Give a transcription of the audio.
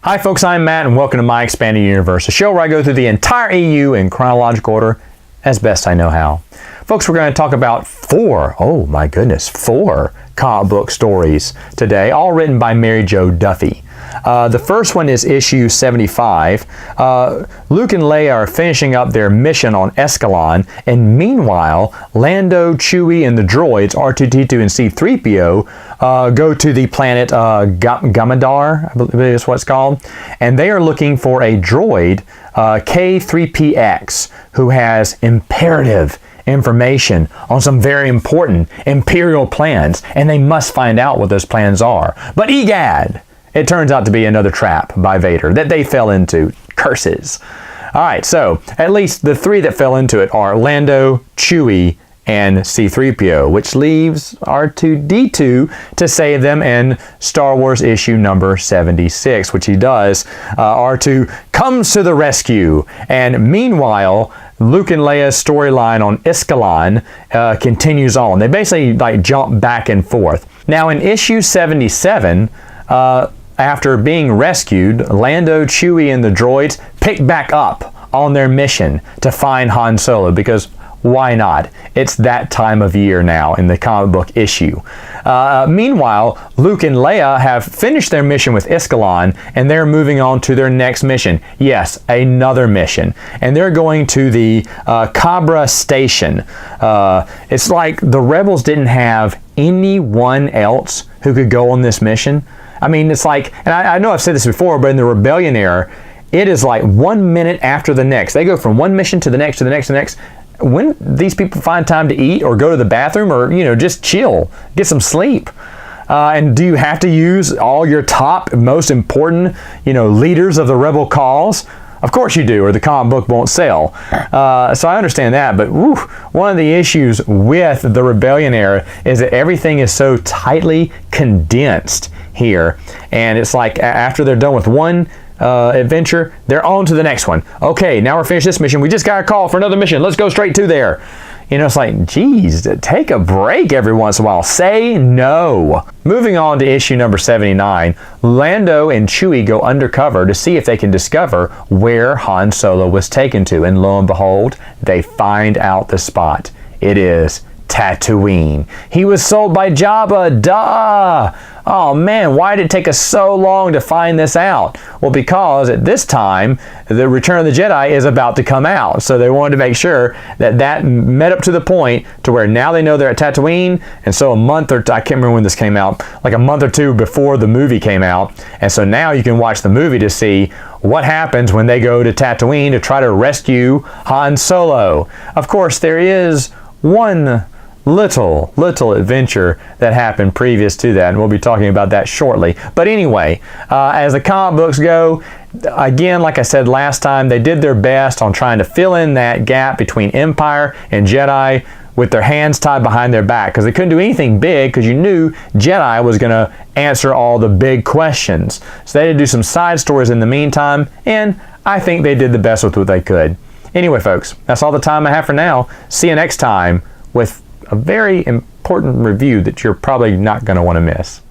Hi folks, I'm Matt and welcome to My Expanded Universe, a show where I go through the entire EU in chronological order as best I know how. Folks, we're going to talk about four comic book stories today, all written by Mary Jo Duffy. The first one is issue 75. Luke and Leia are finishing up their mission on Escalon, and meanwhile, Lando, Chewie, and the droids, R2-D2 and C-3PO, go to the planet Gamadar, I believe is what it's called, and they are looking for a droid, K3PX, who has imperative information on some very important Imperial plans, and they must find out what those plans are. But egad! It turns out to be another trap by Vader that they fell into. Curses. Alright, so at least the three that fell into it are Lando, Chewie, and C-3PO, which leaves R2-D2 to save them in Star Wars issue number 76, which he does. R2 comes to the rescue, and meanwhile, Luke and Leia's storyline on Escalon continues on. They basically jump back and forth. Now in issue 77, after being rescued, Lando, Chewie, and the droids pick back up on their mission to find Han Solo, because why not? It's that time of year now in the comic book issue. Meanwhile, Luke and Leia have finished their mission with Escalon, and they're moving on to their next mission. Yes, another mission. And they're going to the Cabra Station. It's like the Rebels didn't have anyone else who could go on this mission. I mean, it's like, and I know I've said this before, but in the Rebellion era, it is like 1 minute after the next. They go from one mission to the next, to the next, to the next. When these people find time to eat or go to the bathroom or, just chill, get some sleep. And do you have to use all your top, most important, leaders of the rebel cause? Of course you do, or the comic book won't sell. So I understand that, but one of the issues with the Rebellion era is that everything is so tightly condensed here. And it's like after they're done with one adventure, they're on to the next one. Okay, now we're finished this mission. We just got a call for another mission. Let's go straight to there. It's like, geez, take a break every once in a while. Say no. Moving on to issue number 79, Lando and Chewie go undercover to see if they can discover where Han Solo was taken to. And lo and behold, they find out the spot. It is Tatooine. He was sold by Jabba, duh! Oh man, why did it take us so long to find this out? Well, because at this time, the Return of the Jedi is about to come out. So they wanted to make sure that met up to the point to where now they know they're at Tatooine. And so a month or I can't remember when this came out, like a month or two before the movie came out. And so now you can watch the movie to see what happens when they go to Tatooine to try to rescue Han Solo. Of course, there is one little adventure that happened previous to that, and we'll be talking about that shortly. But anyway, as the comic books go, again, like I said last time, they did their best on trying to fill in that gap between Empire and Jedi with their hands tied behind their back, because they couldn't do anything big, because you knew Jedi was going to answer all the big questions. So they had to do some side stories in the meantime, and I think they did the best with what they could. Anyway, folks, that's all the time I have for now. See you next time with a very important review that you're probably not going to want to miss.